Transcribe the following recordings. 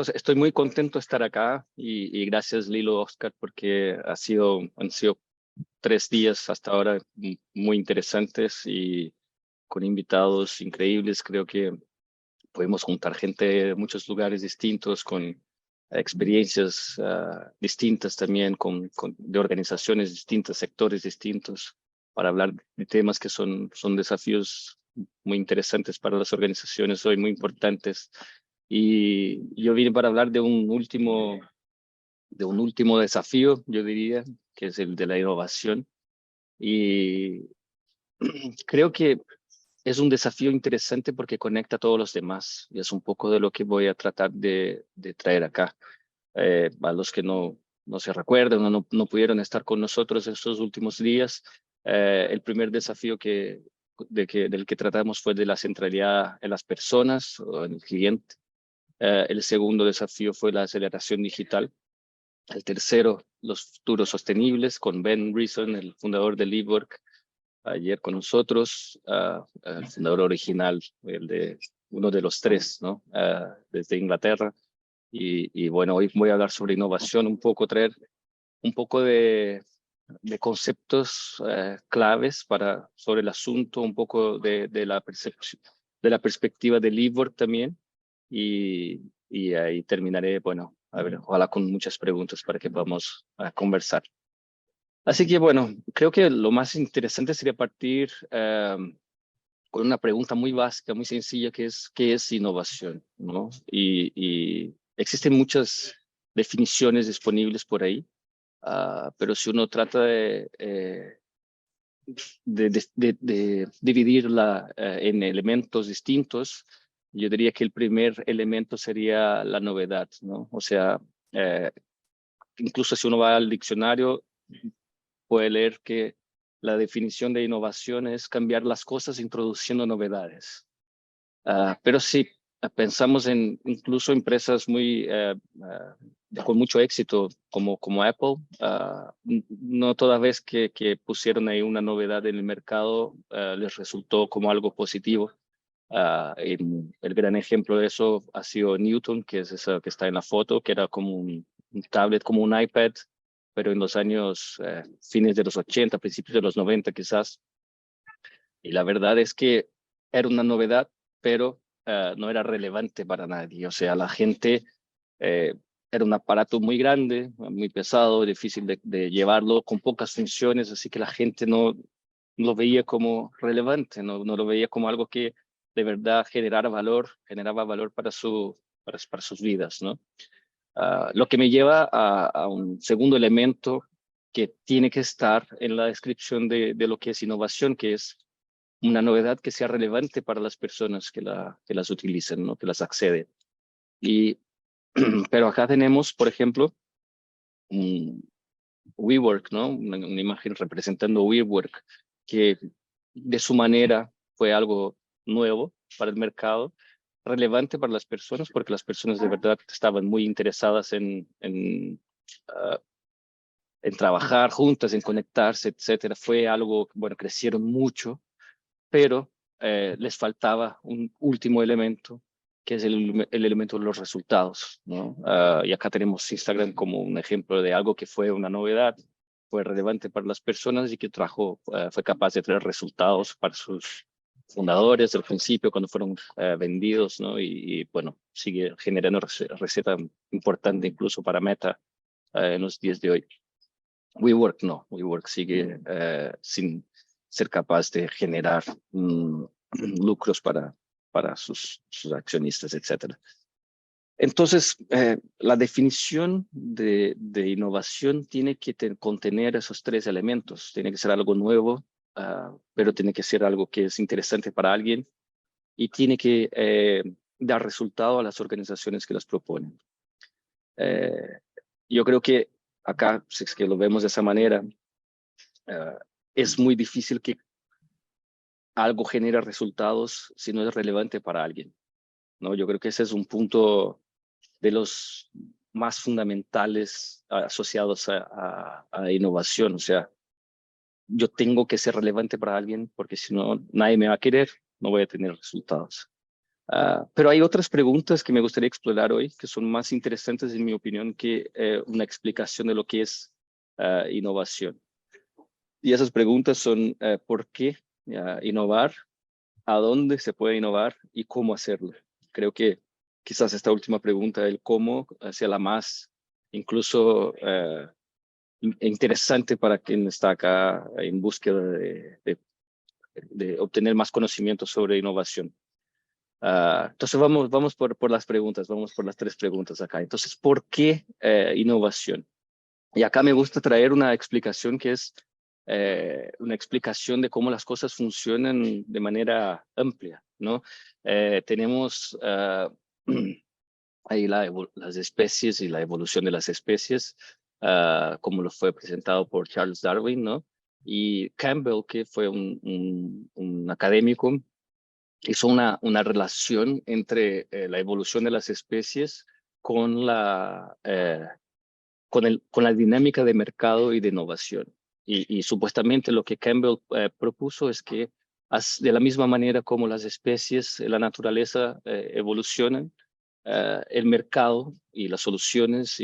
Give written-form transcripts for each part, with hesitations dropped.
entonces estoy muy contento de estar acá y gracias Lilo, Oscar, porque han sido 3 días hasta ahora muy interesantes y con invitados increíbles. Creo que podemos juntar gente de muchos lugares distintos, con experiencias distintas también, de organizaciones distintas, sectores distintos, para hablar de temas que son desafíos muy interesantes para las organizaciones hoy, muy importantes. Y yo vine para hablar de un último desafío, yo diría, que es el de la innovación. Y creo que es un desafío interesante porque conecta a todos los demás y es un poco de lo que voy a tratar de traer acá. A los que no se recuerdan o no pudieron estar con nosotros estos últimos días, el primer desafío del que tratamos fue de la centralidad en las personas o en el cliente. El segundo desafío fue la aceleración digital. El tercero, los futuros sostenibles, con Ben Reason, el fundador de LeapWork, ayer con nosotros, el fundador original, uno de los tres, ¿no? Desde Inglaterra. Y bueno, hoy voy a hablar sobre innovación, traer un poco de conceptos claves sobre el asunto, un poco de la percepción, de la perspectiva de LeapWork también. Y ahí terminaré, bueno, a ver, ojalá con muchas preguntas para que podamos conversar. Así que bueno, creo que lo más interesante sería partir con una pregunta muy básica, muy sencilla, que es ¿qué es innovación? ¿No? Y existen muchas definiciones disponibles por ahí, pero si uno trata de dividirla en elementos distintos, yo diría que el primer elemento sería la novedad, ¿no? O sea, eh, incluso si uno va al diccionario, puede leer que la definición de innovación es cambiar las cosas introduciendo novedades. Pero si pensamos en incluso empresas con mucho éxito como Apple, no toda vez que pusieron ahí una novedad en el mercado les resultó como algo positivo. El gran ejemplo de eso ha sido Newton, que es esa que está en la foto, que era como un tablet, como un iPad, pero en los años fines de los 80, principios de los 90 quizás. Y la verdad es que era una novedad, pero no era relevante para nadie. O sea, la gente eh, era un aparato muy grande, muy pesado, difícil de llevarlo, con pocas funciones, así que la gente no lo veía como relevante, no lo veía como algo que de verdad generaba valor para sus vidas, ¿no? Lo que me lleva a un segundo elemento que tiene que estar en la descripción de lo que es innovación, que es una novedad que sea relevante para las personas que las utilizan, ¿no? Que las acceden. Y, pero acá tenemos, por ejemplo, un WeWork, ¿no? Una imagen representando WeWork, que de su manera fue algo nuevo para el mercado, relevante para las personas, porque las personas de verdad estaban muy interesadas uh, en trabajar juntas, en conectarse, etcétera. Fue algo, bueno, crecieron mucho, pero les faltaba un último elemento, que es el elemento de los resultados, ¿no? Y acá tenemos Instagram como un ejemplo de algo que fue una novedad, fue relevante para las personas y que fue capaz de traer resultados para sus fundadores al principio cuando fueron vendidos, ¿no? Bueno, sigue generando receta importante incluso para Meta en los días de hoy. WeWork no, WeWork sigue sin ser capaz de generar lucros para sus accionistas, etcétera. Entonces, la definición de innovación tiene que contener esos tres elementos. Tiene que ser algo nuevo, pero tiene que ser algo que es interesante para alguien y tiene que dar resultado a las organizaciones que las proponen. Yo creo que acá, si es que lo vemos de esa manera, es muy difícil que algo genere resultados si no es relevante para alguien, ¿no? Yo creo que ese es un punto de los más fundamentales asociados a innovación. O sea, yo tengo que ser relevante para alguien porque si no, nadie me va a querer, no voy a tener resultados. Pero hay otras preguntas que me gustaría explorar hoy, que son más interesantes, en mi opinión, que una explicación de lo que es innovación. Y esas preguntas son, ¿por qué innovar? ¿A dónde se puede innovar? ¿Y cómo hacerlo? Creo que quizás esta última pregunta, el cómo, sea la más incluso interesante para quien está acá en búsqueda de obtener más conocimiento sobre innovación. Entonces vamos por las preguntas, vamos por las tres preguntas acá. Entonces, ¿por qué innovación? Y acá me gusta traer una explicación que es una explicación de cómo las cosas funcionan de manera amplia, ¿no? Tenemos ahí las especies y la evolución de las especies, como lo fue presentado por Charles Darwin, ¿no? Y Campbell, que fue un académico, hizo una relación entre la evolución de las especies con con la dinámica de mercado y de innovación. Y supuestamente lo que Campbell propuso es que de la misma manera como las especies, la naturaleza evolucionan, el mercado y las soluciones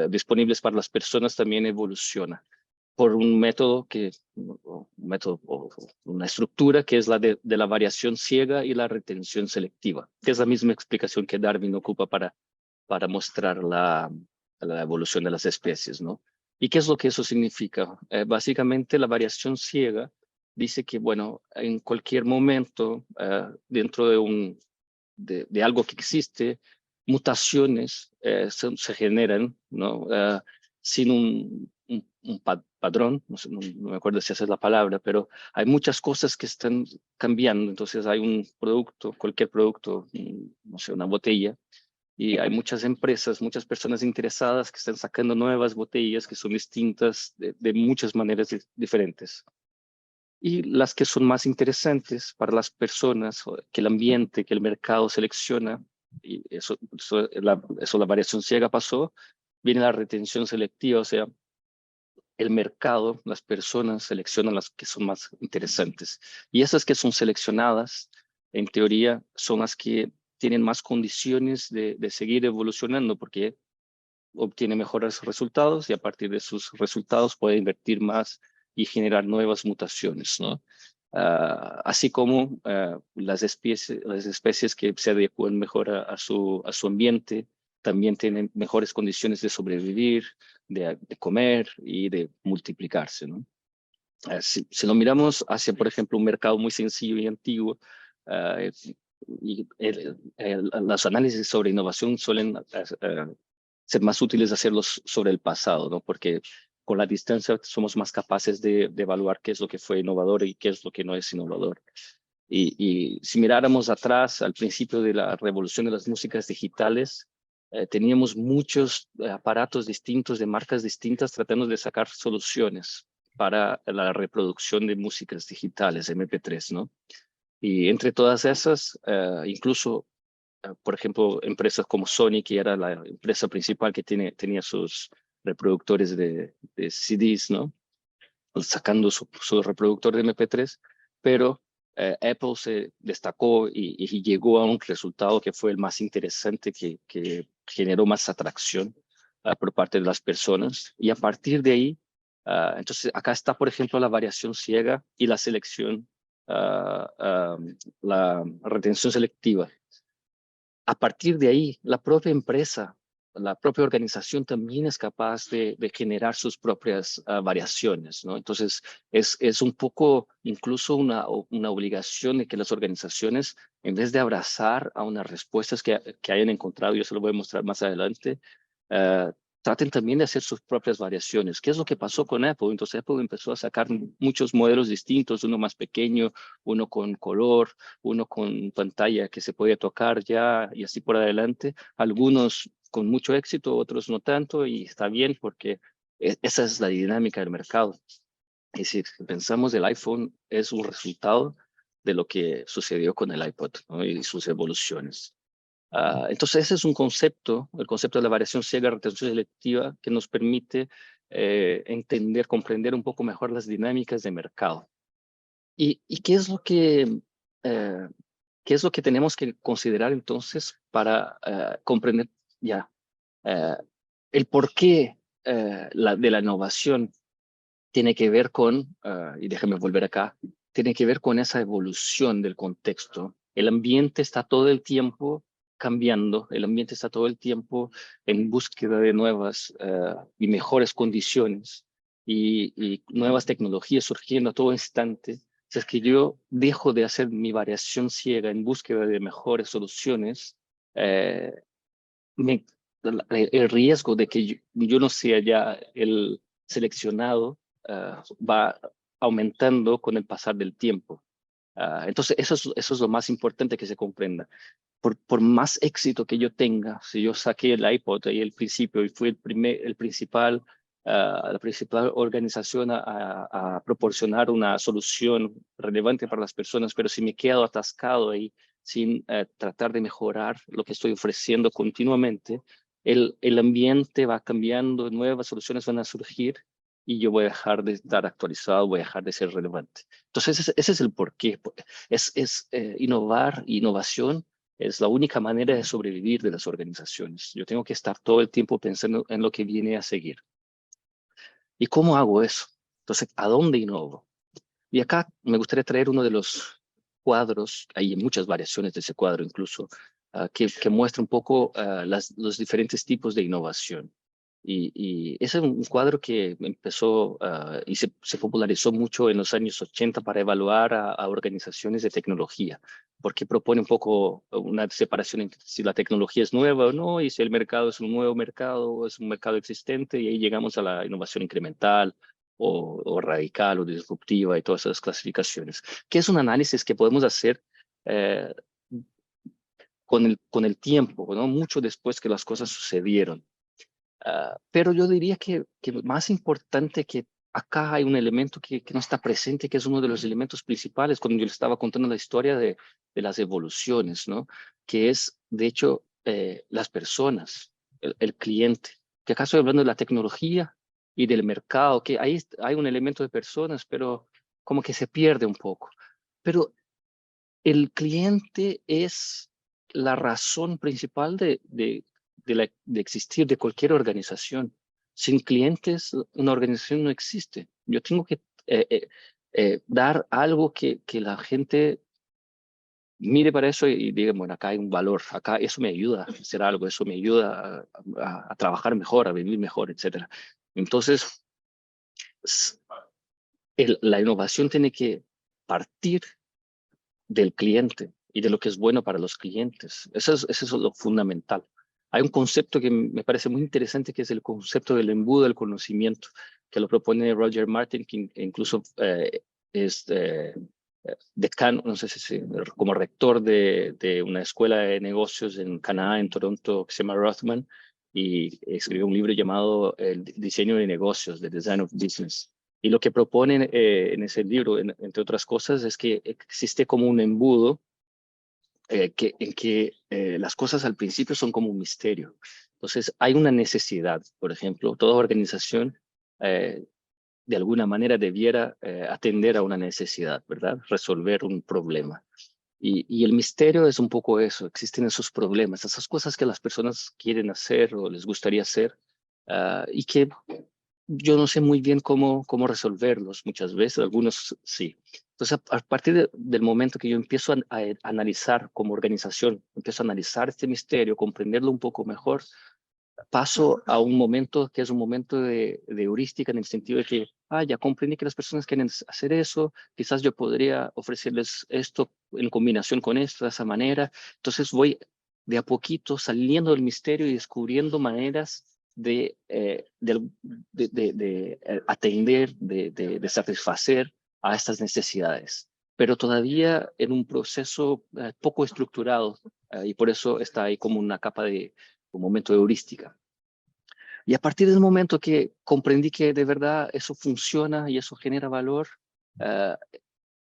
disponibles para las personas también evolucionan por un método una estructura que es la de la variación ciega y la retención selectiva, que es la misma explicación que Darwin ocupa para mostrar la evolución de las especies, ¿no? ¿Y qué es lo que eso significa? Básicamente la variación ciega dice que, bueno, en cualquier momento, dentro de algo que existe, mutaciones se generan, ¿no? Sin un padrón, no me acuerdo si esa es la palabra, pero hay muchas cosas que están cambiando. Entonces hay un producto, cualquier producto, no sé, una botella, y hay muchas empresas, muchas personas interesadas que están sacando nuevas botellas que son distintas de muchas maneras diferentes. Y las que son más interesantes para las personas, que el ambiente, que el mercado selecciona, y la variación ciega pasó, viene la retención selectiva, o sea, el mercado, las personas seleccionan las que son más interesantes. Y esas que son seleccionadas, en teoría, son las que tienen más condiciones de seguir evolucionando porque obtiene mejores resultados y a partir de sus resultados puede invertir más y generar nuevas mutaciones, ¿no? Así como las especies que se adecuan mejor a su ambiente también tienen mejores condiciones de sobrevivir, de comer y de multiplicarse, ¿no? Si lo miramos hacia, por ejemplo, un mercado muy sencillo y antiguo, y los análisis sobre innovación suelen ser más útiles hacerlos sobre el pasado, ¿no? Porque con la distancia somos más capaces de evaluar qué es lo que fue innovador y qué es lo que no es innovador. Y si miráramos atrás, al principio de la revolución de las músicas digitales, teníamos muchos aparatos distintos de marcas distintas tratando de sacar soluciones para la reproducción de músicas digitales, MP3, ¿no? Y entre todas esas, incluso por ejemplo, empresas como Sony, que era la empresa principal que tenía sus reproductores de CDs, ¿no? Sacando su reproductor de MP3, pero Apple se destacó y llegó a un resultado que fue el más interesante, que generó más atracción por parte de las personas. Y a partir de ahí, entonces acá está, por ejemplo, la variación ciega y la selección, la retención selectiva. A partir de ahí, la propia empresa, la propia organización también es capaz de generar sus propias variaciones, ¿no? Entonces, es un poco incluso una obligación de que las organizaciones, en vez de abrazar a unas respuestas que hayan encontrado, yo se lo voy a mostrar más adelante, uh, traten también de hacer sus propias variaciones. ¿Qué es lo que pasó con Apple? Entonces, Apple empezó a sacar muchos modelos distintos, uno más pequeño, uno con color, uno con pantalla que se podía tocar ya y así por adelante. Algunos con mucho éxito, otros no tanto, y está bien porque esa es la dinámica del mercado. Y si pensamos, el iPhone es un resultado de lo que sucedió con el iPod, ¿no? Y sus evoluciones. Entonces ese es un concepto, el concepto de la variación ciega, retención selectiva, que nos permite entender, comprender un poco mejor las dinámicas de mercado. ¿Y qué es lo que ¿Qué es lo que tenemos que considerar entonces para comprender ya el porqué de la innovación? Tiene que ver con, y déjame volver acá, tiene que ver con esa evolución del contexto. El ambiente está todo el tiempo cambiando, el ambiente está todo el tiempo en búsqueda de nuevas y mejores condiciones y nuevas tecnologías surgiendo a todo instante. Si es que yo dejo de hacer mi variación ciega en búsqueda de mejores soluciones, eh, me- el riesgo de que yo no sea ya el seleccionado va aumentando con el pasar del tiempo. Entonces, eso es lo más importante que se comprenda. Por más éxito que yo tenga, si yo saqué el iPod ahí al principio y fui la principal organización a proporcionar una solución relevante para las personas, pero si me quedo atascado ahí sin tratar de mejorar lo que estoy ofreciendo continuamente, el ambiente va cambiando, nuevas soluciones van a surgir y yo voy a dejar de estar actualizado, voy a dejar de ser relevante. Entonces, ese es el porqué. Es innovar, innovación es la única manera de sobrevivir de las organizaciones. Yo tengo que estar todo el tiempo pensando en lo que viene a seguir. ¿Y cómo hago eso? Entonces, ¿a dónde innovo? Y acá me gustaría traer uno de los cuadros, hay muchas variaciones de ese cuadro incluso, que muestra un poco los diferentes tipos de innovación. Y ese es un cuadro que empezó y se popularizó mucho en los años 80 para evaluar a organizaciones de tecnología, porque propone un poco una separación entre si la tecnología es nueva o no, y si el mercado es un nuevo mercado o es un mercado existente, y ahí llegamos a la innovación incremental o radical o disruptiva y todas esas clasificaciones, que es un análisis que podemos hacer eh, con el tiempo, ¿no? Mucho después que las cosas sucedieron. Pero yo diría que más importante que acá hay un elemento que no está presente, que es uno de los elementos principales cuando yo le estaba contando la historia de las evoluciones, ¿no? Que es, de hecho, las personas, el cliente. Que acá estoy hablando de la tecnología y del mercado, que ahí hay un elemento de personas, pero como que se pierde un poco. Pero el cliente es la razón principal de existir de cualquier organización. Sin clientes, una organización no existe. Yo tengo que dar algo que la gente mire para eso y diga, bueno, acá hay un valor, acá eso me ayuda a hacer algo, eso me ayuda a trabajar mejor, a vivir mejor, etcétera. Entonces, s- la innovación tiene que partir del cliente y de lo que es bueno para los clientes. Eso es lo fundamental. Hay un concepto que me parece muy interesante, que es el concepto del embudo del conocimiento, que lo propone Roger Martin, que incluso es decano, no sé si como rector de una escuela de negocios en Canadá, en Toronto, que se llama Rothman, y escribió un libro llamado El diseño de negocios, The Design of Business. Y lo que proponen en ese libro, entre otras cosas, es que existe como un embudo en que las cosas al principio son como un misterio. Entonces, hay una necesidad, por ejemplo, toda organización eh, de alguna manera debiera atender a una necesidad, ¿verdad? Resolver un problema. Y el misterio es un poco eso, existen esos problemas, esas cosas que las personas quieren hacer o les gustaría hacer y que yo no sé muy bien cómo resolverlos muchas veces, algunos sí. Entonces, a partir del momento que yo empiezo a analizar como organización, empiezo a analizar este misterio, comprenderlo un poco mejor, paso a un momento que es un momento de heurística en el sentido de que, ya comprendí que las personas quieren hacer eso, quizás yo podría ofrecerles esto en combinación con esto, de esa manera. Entonces voy de a poquito saliendo del misterio y descubriendo maneras de atender, de satisfacer a estas necesidades, pero todavía en un proceso poco estructurado, y por eso está ahí como una capa de un momento de heurística. Y a partir del momento que comprendí que de verdad eso funciona y eso genera valor, uh,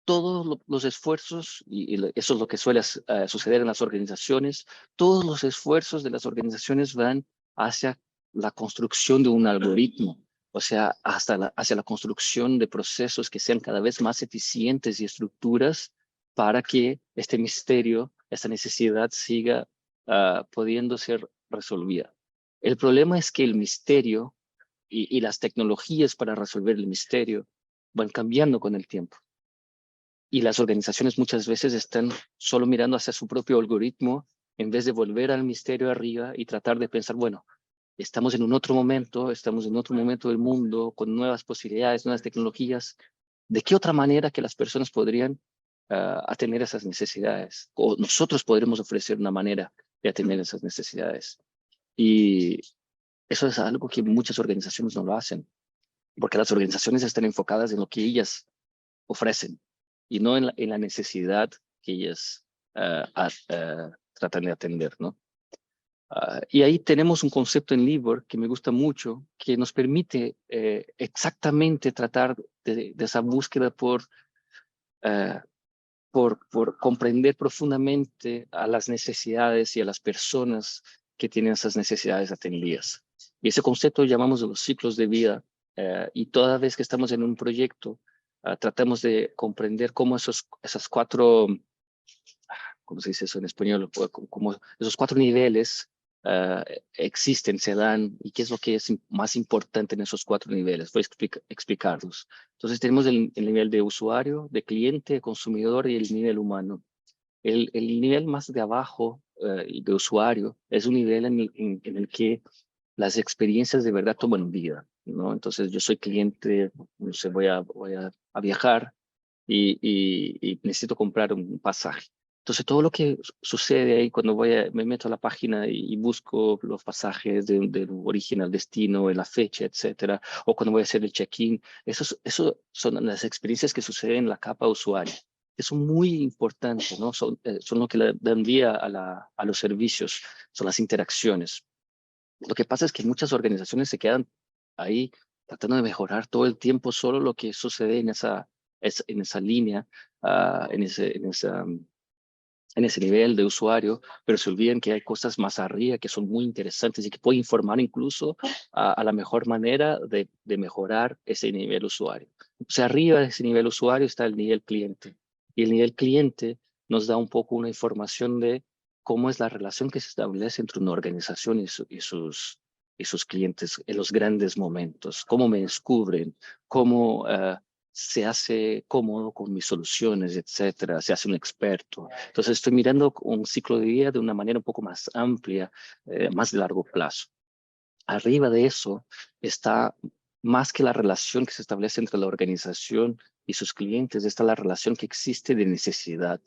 todos los esfuerzos, y eso es lo que suele suceder en las organizaciones, todos los esfuerzos de las organizaciones van hacia la construcción de un algoritmo, o sea, hacia la construcción de procesos que sean cada vez más eficientes y estructuras para que este misterio, esta necesidad siga pudiendo ser resolvida. El problema es que el misterio y las tecnologías para resolver el misterio van cambiando con el tiempo. Y las organizaciones muchas veces están solo mirando hacia su propio algoritmo en vez de volver al misterio arriba y tratar de pensar, bueno, estamos en otro momento del mundo, con nuevas posibilidades, nuevas tecnologías. ¿De qué otra manera que las personas podrían atender esas necesidades? O nosotros podremos ofrecer una manera de atender esas necesidades. Y eso es algo que muchas organizaciones no lo hacen, porque las organizaciones están enfocadas en lo que ellas ofrecen y no en la necesidad que ellas tratan de atender, ¿no? Y ahí tenemos un concepto en Libor que me gusta mucho, que nos permite exactamente tratar de esa búsqueda por comprender profundamente a las necesidades y a las personas que tienen esas necesidades atendidas. Y ese concepto llamamos de los ciclos de vida, y toda vez que estamos en un proyecto, tratamos de comprender cómo esas cuatro, ¿cómo se dice eso en español? Como esos cuatro niveles existen, se dan, y qué es lo que es más importante en esos cuatro niveles. Voy a explicarlos. Entonces tenemos el nivel de usuario, de cliente, consumidor y el nivel humano. El nivel más de abajo de usuario es un nivel en el que las experiencias de verdad toman vida, ¿no? Entonces yo soy cliente, no sé, voy a viajar y necesito comprar un pasaje. Entonces todo lo que sucede ahí cuando me meto a la página y busco los pasajes del origen al destino, la fecha, etcétera, o cuando voy a hacer el check-in, eso son las experiencias que suceden en la capa usuario. Es muy importante, ¿no? Son lo que le dan vida a los servicios, son las interacciones. Lo que pasa es que muchas organizaciones se quedan ahí tratando de mejorar todo el tiempo solo lo que sucede en esa línea, en ese nivel de usuario, pero se olvidan que hay cosas más arriba que son muy interesantes y que pueden informar incluso a la mejor manera de mejorar ese nivel usuario. O sea, arriba de ese nivel usuario está el nivel cliente. Y el nivel cliente nos da un poco una información de cómo es la relación que se establece entre una organización y sus clientes en los grandes momentos, cómo me descubren, cómo se hace cómodo con mis soluciones, etcétera, se hace un experto. Entonces estoy mirando un ciclo de vida de una manera un poco más amplia, más de largo plazo. Arriba de eso está más que la relación que se establece entre la organización y sus clientes, está la relación que existe de necesidad.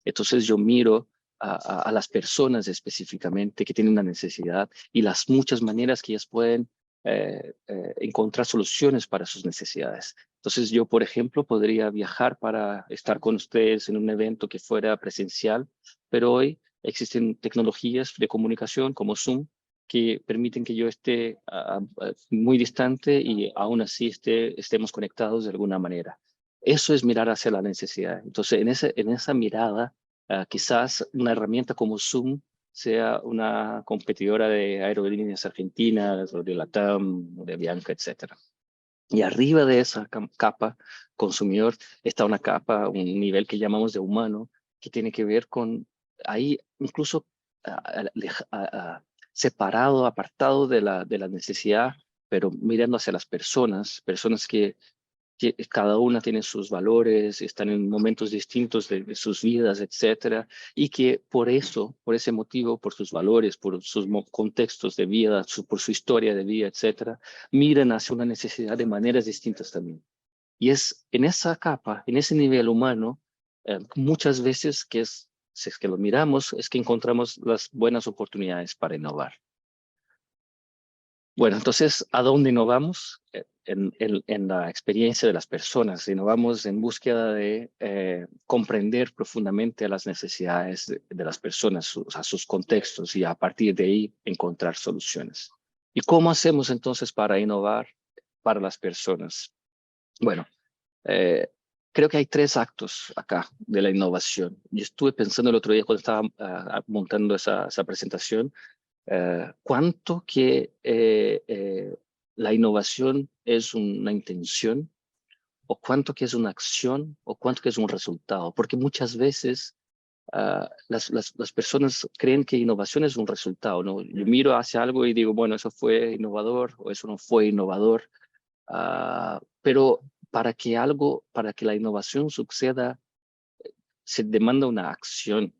Entonces yo miro a las personas específicamente que tienen una necesidad y las muchas maneras que ellas pueden encontrar soluciones para sus necesidades. Entonces yo, por ejemplo, podría viajar para estar con ustedes en un evento que fuera presencial, pero hoy existen tecnologías de comunicación como Zoom que permiten que yo esté muy distante y aún así estemos conectados de alguna manera. Eso es mirar hacia la necesidad. Entonces, en esa mirada, quizás una herramienta como Zoom sea una competidora de aerolíneas argentinas, o de LATAM, o de Avianca, etcétera. Y arriba de esa capa consumidor está una capa, un nivel que llamamos de humano, que tiene que ver con ahí incluso separado, apartado de la necesidad, pero mirando hacia las personas que cada una tiene sus valores, están en momentos distintos de sus vidas, etcétera, y que por ese motivo, por sus valores, por sus contextos de vida, por su historia de vida, etcétera, miran hacia una necesidad de maneras distintas también. Y es en esa capa, en ese nivel humano, muchas veces si es que lo miramos, es que encontramos las buenas oportunidades para innovar. Bueno, entonces, ¿a dónde innovamos? En la experiencia de las personas. Innovamos en búsqueda de comprender profundamente las necesidades de las personas, a sus contextos, y a partir de ahí encontrar soluciones. ¿Y cómo hacemos entonces para innovar para las personas? Bueno, eh, creo que hay tres actos acá de la innovación. Yo estuve pensando el otro día cuando estaba montando esa presentación, cuánto que la innovación es una intención, o cuánto que es una acción, o cuánto que es un resultado. Porque muchas veces las personas creen que innovación es un resultado, ¿no? Yo miro hacia algo y digo, bueno, eso fue innovador o eso no fue innovador. Pero para que la innovación suceda, se demanda una acción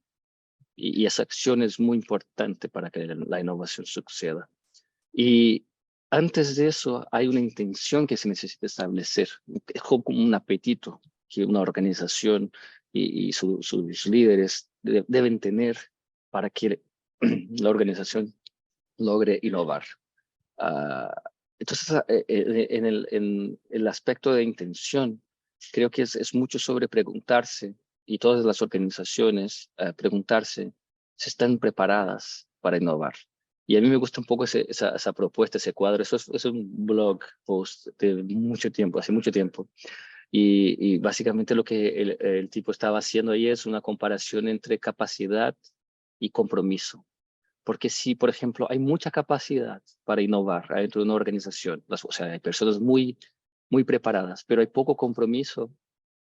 y esa acción es muy importante para que la innovación suceda. Y antes de eso hay una intención que se necesita establecer, es como un apetito que una organización y sus líderes deben tener para que la organización logre innovar. Uh, entonces, en el aspecto de intención, creo que es mucho sobre preguntarse, y todas las organizaciones preguntarse si están preparadas para innovar. Y a mí me gusta un poco esa propuesta, ese cuadro. Eso es un blog post de mucho tiempo, hace mucho tiempo. Y básicamente lo que el tipo estaba haciendo ahí es una comparación entre capacidad y compromiso. Porque si, por ejemplo, hay mucha capacidad para innovar dentro de una organización, o sea, hay personas muy preparadas, pero hay poco compromiso,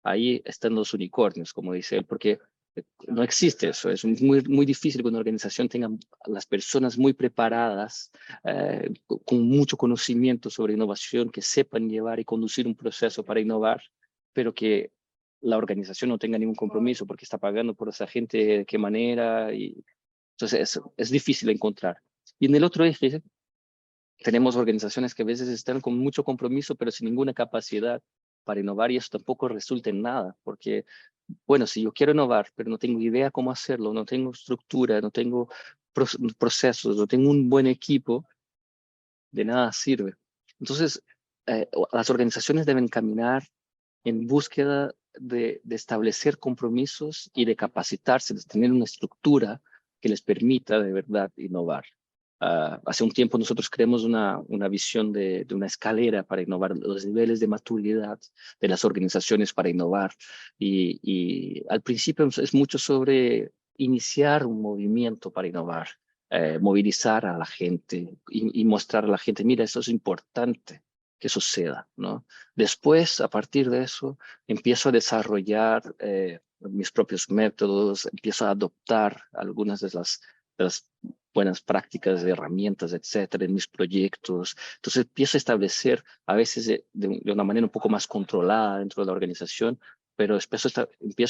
ahí están los unicornios, como dice él, porque no existe eso. Es muy difícil que una organización tenga las personas muy preparadas, con mucho conocimiento sobre innovación, que sepan llevar y conducir un proceso para innovar, pero que la organización no tenga ningún compromiso porque está pagando por esa gente de qué manera. Y entonces es difícil encontrar. Y en el otro eje tenemos organizaciones que a veces están con mucho compromiso, pero sin ninguna capacidad para innovar, y eso tampoco resulta en nada, porque, bueno, si yo quiero innovar, pero no tengo idea cómo hacerlo, no tengo estructura, no tengo procesos, no tengo un buen equipo, de nada sirve. Entonces, las organizaciones deben caminar en búsqueda de establecer compromisos y de capacitarse, de tener una estructura que les permita de verdad innovar. Hace un tiempo nosotros creamos una visión de una escalera para innovar, los niveles de maturidad de las organizaciones para innovar. Y al principio es mucho sobre iniciar un movimiento para innovar, movilizar a la gente y mostrar a la gente, mira, esto es importante que suceda, ¿no? Después, a partir de eso, empiezo a desarrollar mis propios métodos, empiezo a adoptar algunas de las buenas prácticas, de herramientas, etcétera, en mis proyectos. Entonces empiezo a establecer, a veces de una manera un poco más controlada dentro de la organización, pero empiezo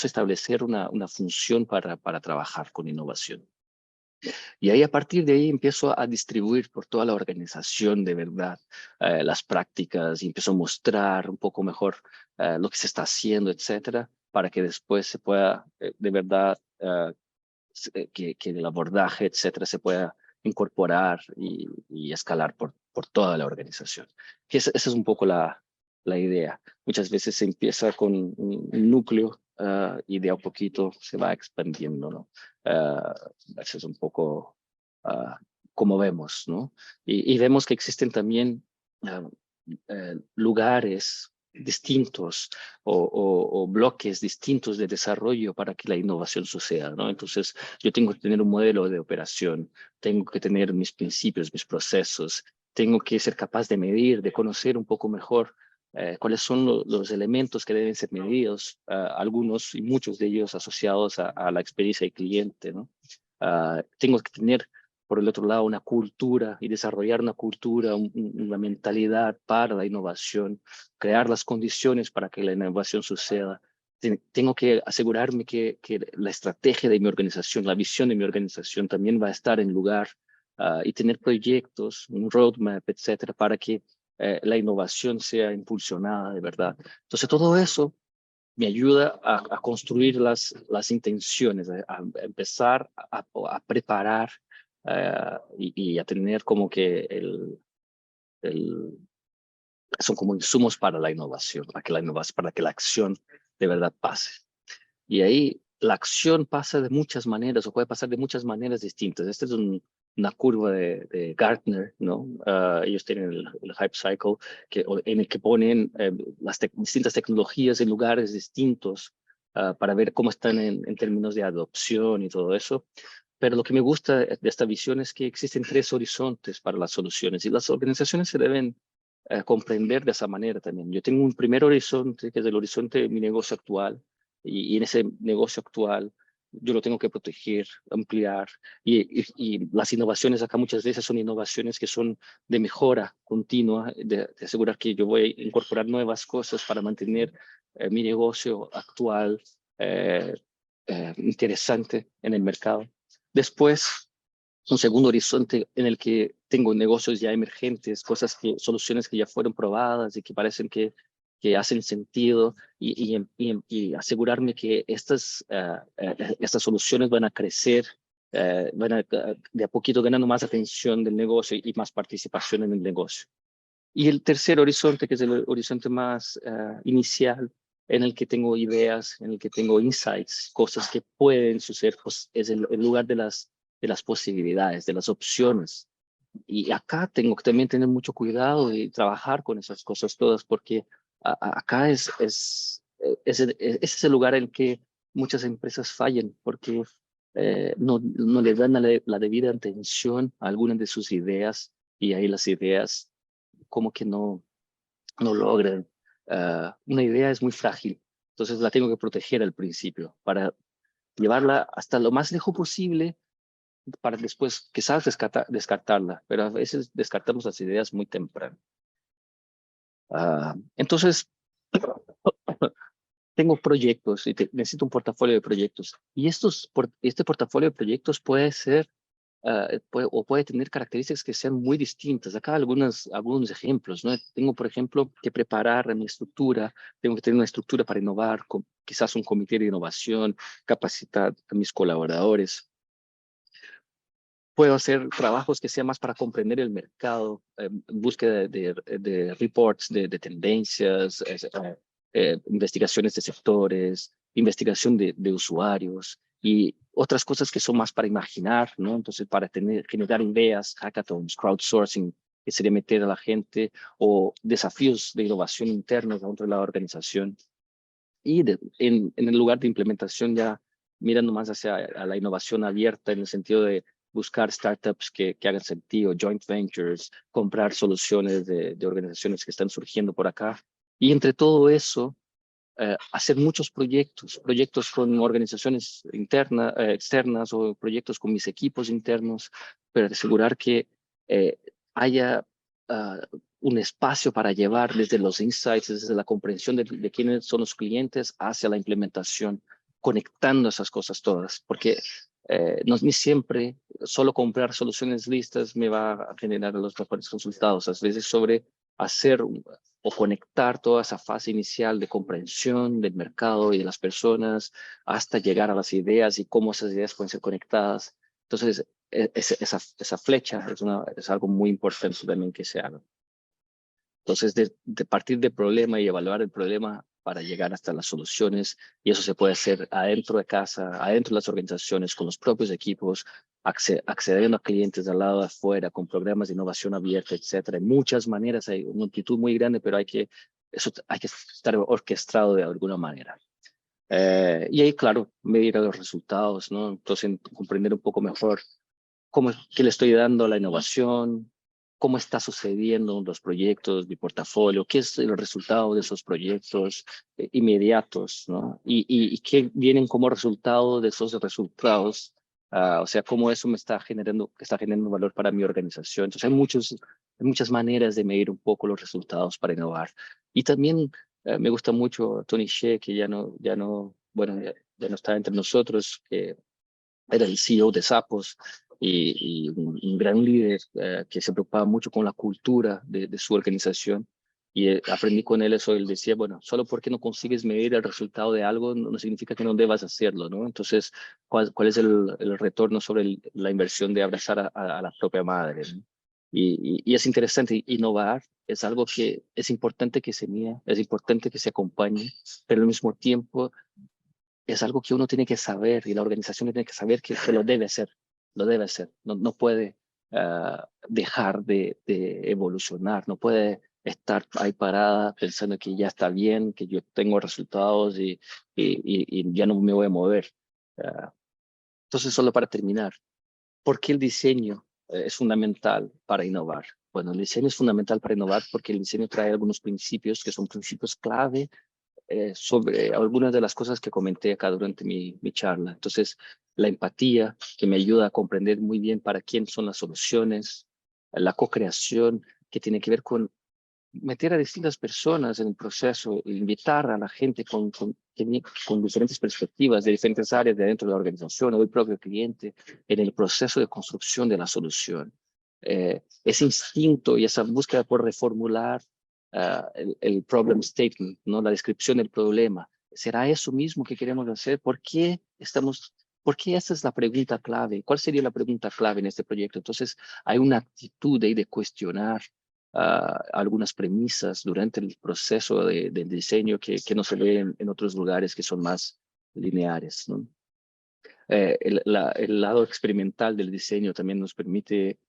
a establecer una función para trabajar con innovación. Y ahí, a partir de ahí, empiezo a distribuir por toda la organización de verdad las prácticas, y empiezo a mostrar un poco mejor lo que se está haciendo, etcétera, para que después se pueda de verdad, que el abordaje, etcétera, se pueda incorporar y escalar por toda la organización. Esa es un poco la idea. Muchas veces se empieza con un núcleo y de a poquito se va expandiendo, ¿no? Eso es un poco como vemos, ¿no? Y vemos que existen también lugares distintos o bloques distintos de desarrollo para que la innovación suceda, ¿no? Entonces, yo tengo que tener un modelo de operación, tengo que tener mis principios, mis procesos, tengo que ser capaz de medir, de conocer un poco mejor cuáles son los elementos que deben ser medidos, algunos y muchos de ellos asociados a la experiencia del cliente, ¿no? Tengo que tener, por el otro lado, una cultura y desarrollar una cultura, una mentalidad para la innovación, crear las condiciones para que la innovación suceda. Tengo que asegurarme que la estrategia de mi organización, la visión de mi organización también va a estar en lugar, y tener proyectos, un roadmap, etcétera, para que la innovación sea impulsionada de verdad. Entonces, todo eso me ayuda a construir las intenciones, a empezar a preparar y a tener como que el, son como insumos para la innovación, para que la acción de verdad pase. Y ahí la acción pasa de muchas maneras, o puede pasar de muchas maneras distintas. Esta es una curva de Gartner, ¿no? Ellos tienen el Hype Cycle, en el que ponen las distintas tecnologías en lugares distintos para ver cómo están en términos de adopción y todo eso. Pero lo que me gusta de esta visión es que existen tres horizontes para las soluciones, y las organizaciones se deben comprender de esa manera también. Yo tengo un primer horizonte, que es el horizonte de mi negocio actual, y en ese negocio actual yo lo tengo que proteger, ampliar, y las innovaciones acá muchas veces son innovaciones que son de mejora continua, de asegurar que yo voy a incorporar nuevas cosas para mantener mi negocio actual interesante en el mercado. Después, un segundo horizonte en el que tengo negocios ya emergentes, soluciones que ya fueron probadas y que parecen que hacen sentido y asegurarme que estas soluciones van a crecer, van a de a poquito ganando más atención del negocio y más participación en el negocio. Y el tercer horizonte, que es el horizonte más inicial, en el que tengo ideas, en el que tengo insights, cosas que pueden suceder, pues es el lugar de las posibilidades, de las opciones. Y acá tengo que también tener mucho cuidado y trabajar con esas cosas todas, porque acá ese es el lugar en que muchas empresas fallan, porque no le dan la debida atención a algunas de sus ideas, y ahí las ideas como que no logran. Una idea es muy frágil, entonces la tengo que proteger al principio para llevarla hasta lo más lejos posible para después quizás descartarla, pero a veces descartamos las ideas muy temprano. Entonces, tengo proyectos y necesito un portafolio de proyectos. Y este portafolio de proyectos puede ser puede tener características que sean muy distintas. Acá algunos ejemplos, ¿no? Tengo, por ejemplo, que preparar mi estructura, tengo que tener una estructura para innovar, quizás un comité de innovación, capacitar a mis colaboradores. Puedo hacer trabajos que sean más para comprender el mercado, búsqueda de reports, de tendencias, investigaciones de sectores, investigación de usuarios y otras cosas que son más para imaginar, ¿no? Entonces, para generar ideas, hackathons, crowdsourcing, que sería meter a la gente, o desafíos de innovación internos dentro de la organización. Y en el lugar de implementación ya mirando más hacia a la innovación abierta en el sentido de buscar startups que hagan sentido, joint ventures, comprar soluciones de organizaciones que están surgiendo por acá. Y entre todo eso, hacer muchos proyectos con organizaciones internas, externas, o proyectos con mis equipos internos, para asegurar que eh, haya un espacio para llevar desde los insights, desde la comprensión de quiénes son los clientes hacia la implementación, conectando esas cosas todas, porque no ni siempre solo comprar soluciones listas me va a generar los mejores resultados. A veces sobre hacer o conectar toda esa fase inicial de comprensión del mercado y de las personas hasta llegar a las ideas y cómo esas ideas pueden ser conectadas. Entonces, esa flecha es algo muy importante también que se haga. Entonces, de partir del problema y evaluar el problema para llegar hasta las soluciones, y eso se puede hacer adentro de casa, adentro de las organizaciones, con los propios equipos, accediendo a clientes del lado de afuera, con programas de innovación abierta, etcétera. Hay muchas maneras, hay una amplitud muy grande, pero hay que estar orquestado de alguna manera. Y ahí, claro, medir los resultados, ¿no? Entonces, comprender un poco mejor qué le estoy dando a la innovación, cómo está sucediendo los proyectos, mi portafolio, qué es el resultado de esos proyectos inmediatos, ¿no? Y qué vienen como resultado de esos resultados, o sea, cómo eso está generando valor para mi organización. Entonces, hay muchas maneras de medir un poco los resultados para innovar. Y también me gusta mucho Tony Hsieh, que bueno, ya no está entre nosotros, que era el CEO de Zappos y un gran líder que se preocupaba mucho con la cultura de su organización. Y aprendí con él eso. Él decía, bueno, solo porque no consigues medir el resultado de algo no significa que no debas hacerlo, ¿no? Entonces, ¿cuál es el retorno sobre la inversión de abrazar a la propia madre, ¿no? Y es interesante, innovar es algo que es importante que se mida, es importante que se acompañe, pero al mismo tiempo es algo que uno tiene que saber, y la organización tiene que saber que lo debe hacer, no puede dejar de evolucionar, no puede estar ahí parada pensando que ya está bien, que yo tengo resultados y ya no me voy a mover. Ah, entonces, solo para terminar, ¿por qué el diseño es fundamental para innovar? Bueno, el diseño es fundamental para innovar porque el diseño trae algunos principios que son principios clave sobre algunas de las cosas que comenté acá durante mi charla. Entonces, la empatía, que me ayuda a comprender muy bien para quién son las soluciones, la co-creación, que tiene que ver con meter a distintas personas en el proceso, invitar a la gente con diferentes perspectivas de diferentes áreas de dentro de la organización o el propio cliente en el proceso de construcción de la solución. Ese instinto y esa búsqueda por reformular el problem statement, ¿no? La descripción del problema. ¿Será eso mismo que queremos hacer? ¿Por qué esa es la pregunta clave? ¿Cuál sería la pregunta clave en este proyecto? Entonces, hay una actitud ahí de cuestionar algunas premisas durante el proceso del diseño que no se ve en otros lugares que son más lineares, ¿no? El lado experimental del diseño también nos permite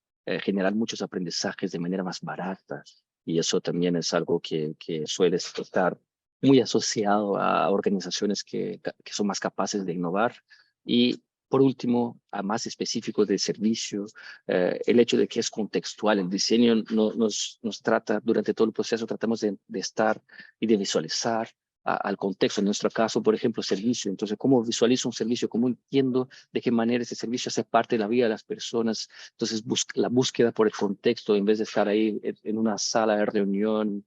generar muchos aprendizajes de manera más barata y eso también es algo que suele estar muy asociado a organizaciones que son más capaces de innovar. Y por último, a más específicos de servicio, el hecho de que es contextual. El diseño nos trata, durante todo el proceso, tratamos de estar y de visualizar al contexto. En nuestro caso, por ejemplo, servicio. Entonces, ¿cómo visualizo un servicio? ¿Cómo entiendo de qué manera ese servicio hace parte de la vida de las personas? Entonces, la búsqueda por el contexto, en vez de estar ahí en una sala de reunión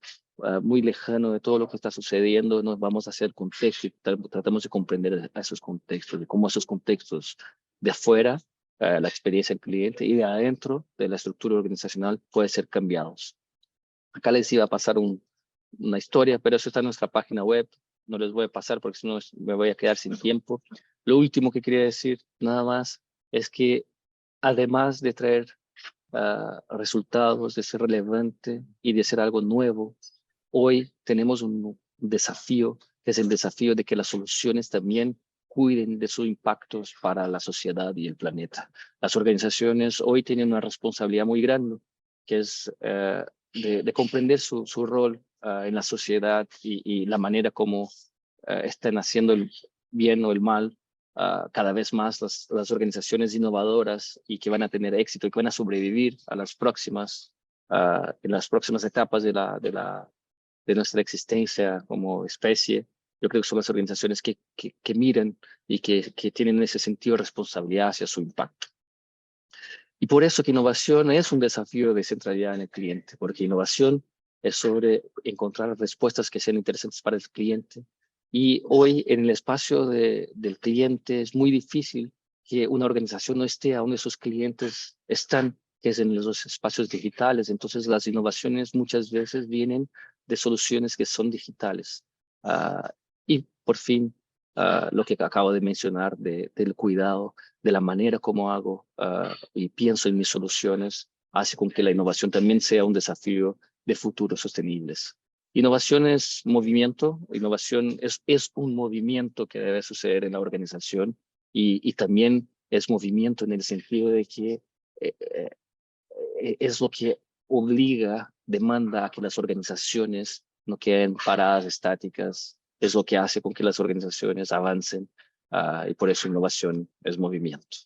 muy lejano de todo lo que está sucediendo, nos vamos hacia el contexto y tratamos de comprender a esos contextos, de cómo esos contextos de afuera, la experiencia del cliente, y de adentro de la estructura organizacional pueden ser cambiados. Acá les iba a pasar una historia, pero eso está en nuestra página web. No les voy a pasar porque si no me voy a quedar sin tiempo. Lo último que quería decir nada más es que además de traer resultados, de ser relevante y de ser algo nuevo, hoy tenemos un desafío, que es el desafío de que las soluciones también cuiden de sus impactos para la sociedad y el planeta. Las organizaciones hoy tienen una responsabilidad muy grande, que es de comprender su rol en la sociedad y la manera como están haciendo el bien o el mal cada vez más las organizaciones innovadoras y que van a tener éxito y que van a sobrevivir a en las próximas etapas de nuestra existencia como especie. Yo creo que son las organizaciones que miran y que tienen ese sentido de responsabilidad hacia su impacto. Y por eso que innovación es un desafío de centralidad en el cliente, porque innovación es sobre encontrar respuestas que sean interesantes para el cliente. Y hoy en el espacio del cliente es muy difícil que una organización no esté a donde esos clientes están, que es en los espacios digitales. Entonces las innovaciones muchas veces vienen de soluciones que son digitales. Y por fin, lo que acabo de mencionar del cuidado, de la manera como hago y pienso en mis soluciones, hace con que la innovación también sea un desafío de futuros sostenibles. Innovación es movimiento, innovación es un movimiento que debe suceder en la organización y también es movimiento en el sentido de que eh, es lo que obliga, demanda a que las organizaciones no queden paradas, estáticas, es lo que hace con que las organizaciones avancen y por eso innovación es movimiento.